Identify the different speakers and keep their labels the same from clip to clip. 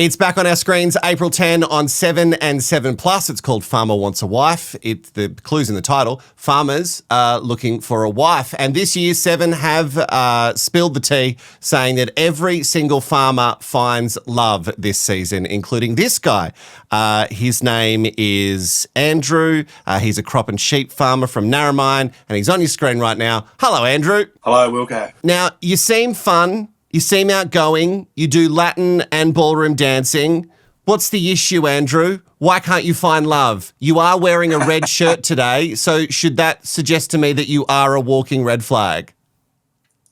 Speaker 1: It's back on our screens April 10 on 7 and 7 Plus. It's called Farmer Wants a Wife. The clue's in the title. Farmers are looking for a wife. And this year, 7 have spilled the tea, saying that every single farmer finds love this season, including this guy. His name is Andrew. He's a crop and sheep farmer from Narromine, and he's on your screen right now. Hello, Andrew.
Speaker 2: Hello, Wilko.
Speaker 1: Now, you seem fun. You seem outgoing. You do Latin and ballroom dancing. What's the issue, Andrew? Why can't you find love? You are wearing a red shirt today, so should that suggest to me that you are a walking red flag?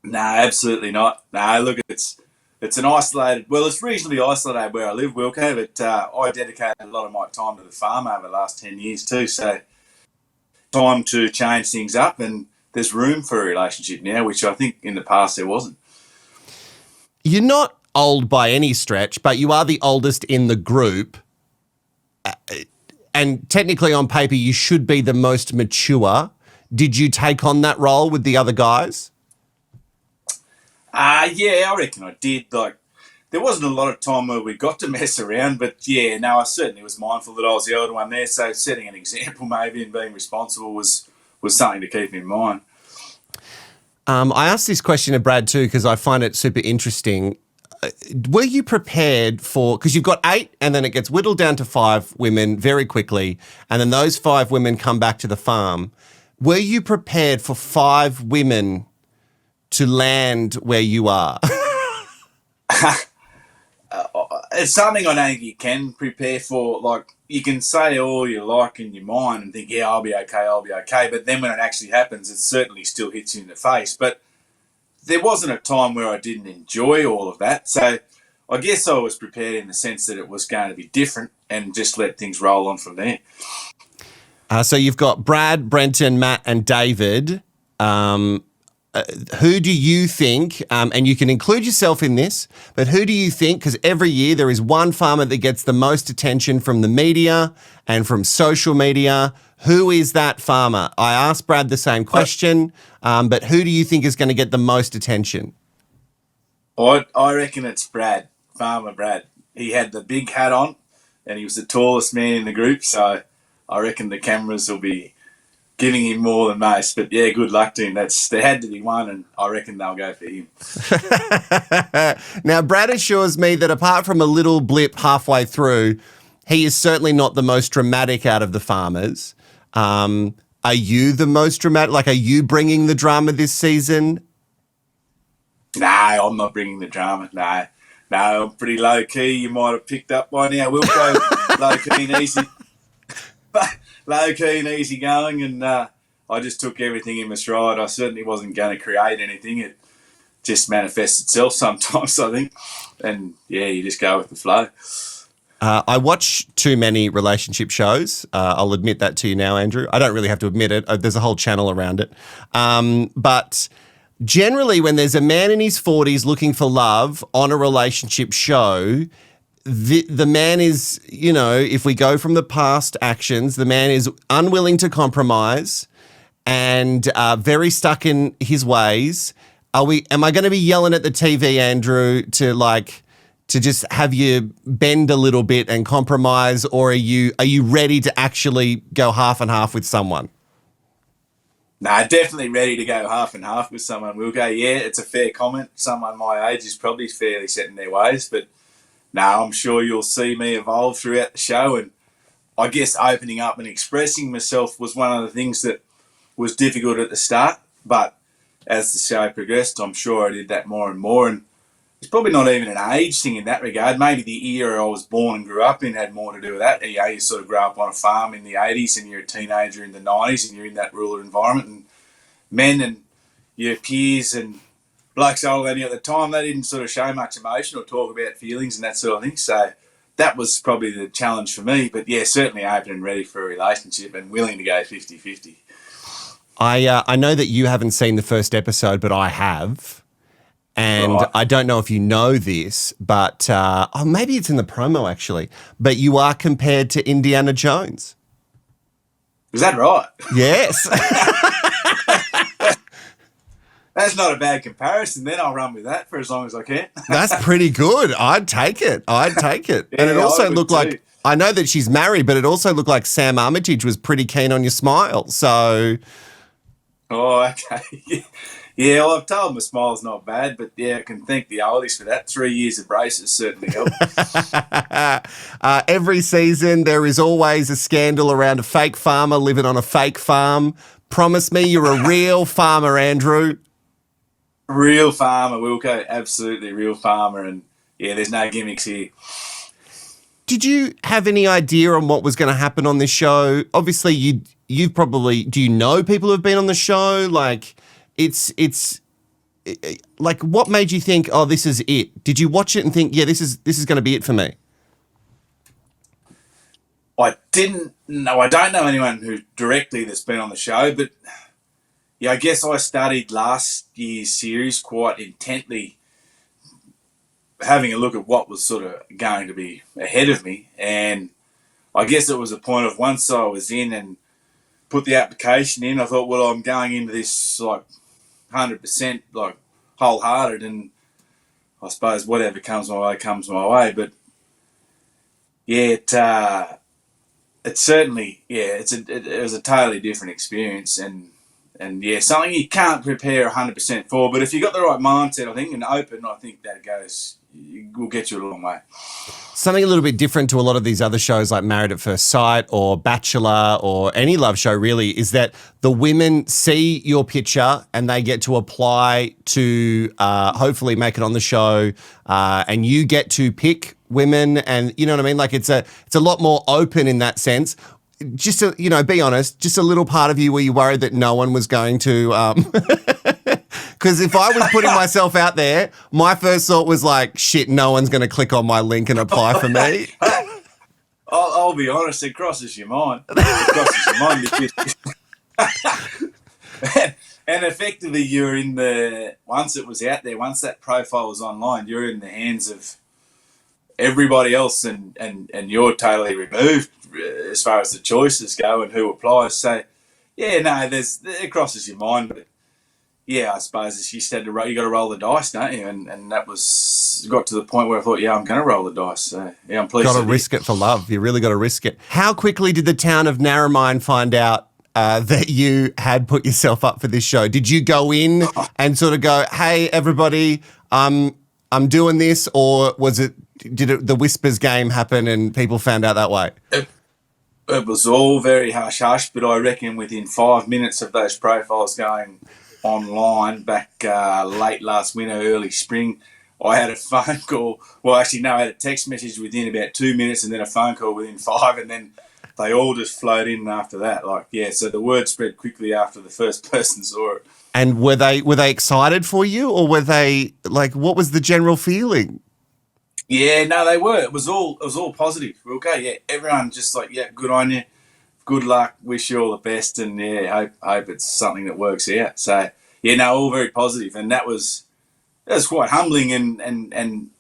Speaker 2: No, absolutely not. No, look, it's an isolated, well, it's reasonably isolated where I live, Wilko, but I dedicated a lot of my time to the farm over the last 10 years too, so time to change things up, and there's room for a relationship now, which I think in the past there wasn't.
Speaker 1: You're not old by any stretch, but you are the oldest in the group. And technically on paper, you should be the most mature. Did you take on that role with the other guys?
Speaker 2: Yeah, I reckon I did. Like, there wasn't a lot of time where we got to mess around, but yeah, no, I certainly was mindful that I was the older one there, so setting an example maybe and being responsible was something to keep in mind.
Speaker 1: I asked this question to Brad too because I find it super interesting. Were you prepared for, because you've got 8 and then it gets whittled down to 5 women very quickly and then those 5 women come back to the farm. Were you prepared for 5 women to land where you are?
Speaker 2: It's something I don't think you can prepare for. Like, you can say all you like in your mind and think, yeah, I'll be okay. But then when it actually happens, it certainly still hits you in the face. But there wasn't a time where I didn't enjoy all of that. So I guess I was prepared in the sense that it was going to be different and just let things roll on from there.
Speaker 1: So you've got Brad, Brenton, Matt and David. Who do you think, and you can include yourself in this, but who do you think, because every year there is one farmer that gets the most attention from the media and from social media. Who is that farmer? I asked Brad the same question, but who do you think is going to get the most attention?
Speaker 2: I reckon it's Brad, Farmer Brad. He had the big hat on and he was the tallest man in the group, so I reckon the cameras will be giving him more than most, but yeah, good luck to him. There had to be one, and I reckon they'll go for him.
Speaker 1: Now, Brad assures me that apart from a little blip halfway through, he is certainly not the most dramatic out of the farmers. Are you the most dramatic? Like, are you bringing the drama this season?
Speaker 2: No, I'm not bringing the drama. No, I'm pretty low key. You might have picked up by now. Wilko, low key and easy. Low key and easy going, and I just took everything in my stride. I certainly wasn't going to create anything. It just manifests itself sometimes, I think. And yeah, you just go with the flow.
Speaker 1: I watch too many relationship shows. I'll admit that to you now, Andrew. I don't really have to admit it. There's a whole channel around it. But generally, when there's a man in his 40s looking for love on a relationship show, the man is, you know, if we go from the past actions, the man is unwilling to compromise and very stuck in his ways. Am I going to be yelling at the TV, Andrew, to just have you bend a little bit and compromise, or are you ready to actually go half and half with someone?
Speaker 2: No, definitely ready to go half and half with someone. We'll go, yeah, it's a fair comment. Someone my age is probably fairly set in their ways, but no, I'm sure you'll see me evolve throughout the show. And I guess opening up and expressing myself was one of the things that was difficult at the start. But as the show progressed, I'm sure I did that more and more. And it's probably not even an age thing in that regard. Maybe the era I was born and grew up in had more to do with that. You know, you sort of grow up on a farm in the 80s and you're a teenager in the 90s and you're in that rural environment. And men and your peers and blokes older than you at the time, they didn't sort of show much emotion or talk about feelings and that sort of thing. So that was probably the challenge for me. But yeah, certainly open and ready for a relationship and willing to go 50-50.
Speaker 1: I know that you haven't seen the first episode, but I have. And right. I don't know if you know this, but maybe it's in the promo actually, but you are compared to Indiana Jones.
Speaker 2: Is that right?
Speaker 1: Yes.
Speaker 2: That's not a bad comparison. Then I'll run with that for as long as I can.
Speaker 1: That's pretty good. I'd take it. And it
Speaker 2: Yeah,
Speaker 1: also
Speaker 2: I would
Speaker 1: looked
Speaker 2: too.
Speaker 1: like, I know that she's married, but it also looked like Sam Armitage was pretty keen on your smile. So,
Speaker 2: Oh, okay. Yeah, well, I've told my smile's not bad, but yeah, I can thank the oldies for that. 3 years of braces certainly helped.
Speaker 1: every season there is always a scandal around a fake farmer living on a fake farm. Promise me you're a real farmer, Andrew.
Speaker 2: Real farmer, Wilko. Absolutely real farmer. And yeah, there's no gimmicks here.
Speaker 1: Did you have any idea on what was going to happen on this show? Obviously, you've probably, do you know people who've been on the show? Like, it's like, what made you think, oh, this is it? Did you watch it and think, yeah, this is going to be it for me?
Speaker 2: I don't know anyone who directly that's been on the show, but yeah, I guess I studied last year's series quite intently, having a look at what was sort of going to be ahead of me. And I guess it was a point of once I was in and put the application in, I thought, well, I'm going into this like 100%, like wholehearted, and I suppose whatever comes my way comes my way. But yeah, it certainly, yeah, it was a totally different experience, and yeah, something you can't prepare 100% for. But if you got the right mindset, I think, and open, I think that will get you a long way.
Speaker 1: Something a little bit different to a lot of these other shows like Married at First Sight or Bachelor or any love show really is that the women see your picture and they get to apply to hopefully make it on the show, and you get to pick women, and you know what I mean? Like it's a lot more open in that sense. Just to, be honest, just a little part of you were you worried that no one was going to because if I was putting myself out there, my first thought was like, shit, no one's going to click on my link and apply for me.
Speaker 2: I'll be honest, it crosses your mind. It crosses your mind because and effectively you're in once it was out there, once that profile was online, you're in the hands of everybody else, and you're totally removed as far as the choices go and who applies. So yeah, no, it crosses your mind, but yeah, I suppose it's just you got to roll the dice, don't you? And that got to the point where I thought, yeah, I'm going to roll the dice. So yeah, I'm pleased.
Speaker 1: Got to risk it for love. You really got to risk it. How quickly did the town of Narromine find out that you had put yourself up for this show? Did you go in and sort of go, hey, everybody, I'm doing this, or did the whispers game happen and people found out that way?
Speaker 2: It was all very hush-hush, but I reckon within 5 minutes of those profiles going online back late last winter, early spring, I had a phone call. Well, actually, no, I had a text message within about 2 minutes and then a phone call within 5, and then they all just flowed in after that. Like, yeah, so the word spread quickly after the first person saw it.
Speaker 1: And were they excited for you, or were they like, what was the general feeling?
Speaker 2: Yeah, no, they were. It was all positive. Okay, yeah, everyone just like, yeah, good on you, good luck, wish you all the best, and yeah, hope it's something that works out. So yeah, no, all very positive, and that was quite humbling and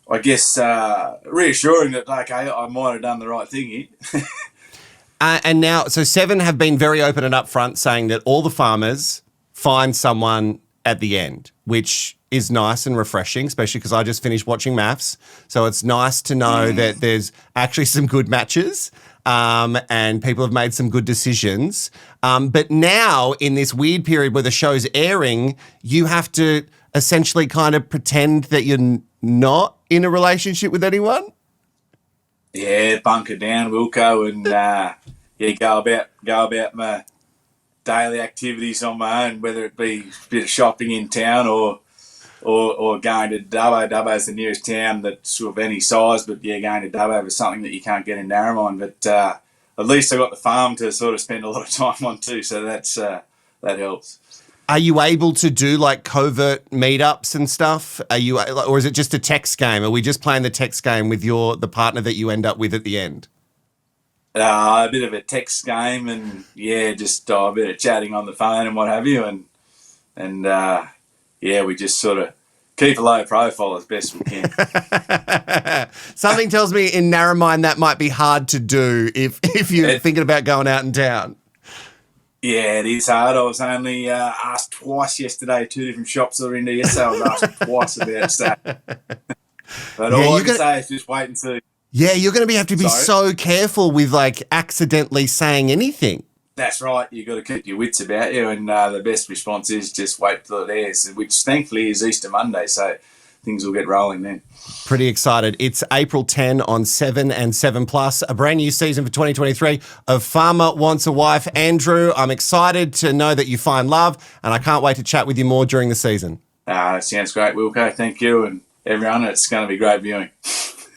Speaker 2: I guess reassuring that okay, I might have done the right thing here.
Speaker 1: And now, so Seven have been very open and upfront saying that all the farmers find someone at the end, which is nice and refreshing, especially because I just finished watching Maths. So it's nice to know that there's actually some good matches and people have made some good decisions. But now in this weird period where the show's airing, you have to essentially kind of pretend that you're not in a relationship with anyone.
Speaker 2: Yeah, bunker down, Wilko, and go about my daily activities on my own, whether it be a bit of shopping in town or going to Dubbo. Dubbo's the nearest town that's of any size, but yeah, going to Dubbo for something that you can't get in Narromine. But at least I got the farm to sort of spend a lot of time on too, so that helps.
Speaker 1: Are you able to do like covert meetups and stuff? Or is it just a text game? Are we just playing the text game with the partner that you end up with at the end?
Speaker 2: A bit of a text game, and yeah, just a bit of chatting on the phone and what have you, and we just sort of keep a low profile as best we can.
Speaker 1: Something tells me in Narromine that might be hard to do if you're thinking about going out in town.
Speaker 2: Yeah, it is hard. I was only asked twice yesterday, two different shops that were into yesterday. I was asked twice about that. But
Speaker 1: Yeah,
Speaker 2: all I
Speaker 1: you're
Speaker 2: can
Speaker 1: gonna.
Speaker 2: say is just wait and see.
Speaker 1: Yeah, you're going to have to be
Speaker 2: Sorry.
Speaker 1: so careful with like accidentally saying anything.
Speaker 2: That's right. You've got to keep your wits about you, and the best response is just wait till it airs, which thankfully is Easter Monday, so things will get rolling then.
Speaker 1: Pretty excited. It's April 10 on 7 and 7 Plus, a brand new season for 2023 of Farmer Wants a Wife. Andrew, I'm excited to know that you find love, and I can't wait to chat with you more during the season.
Speaker 2: That sounds great, Wilko. Thank you, and everyone. It's going to be great viewing.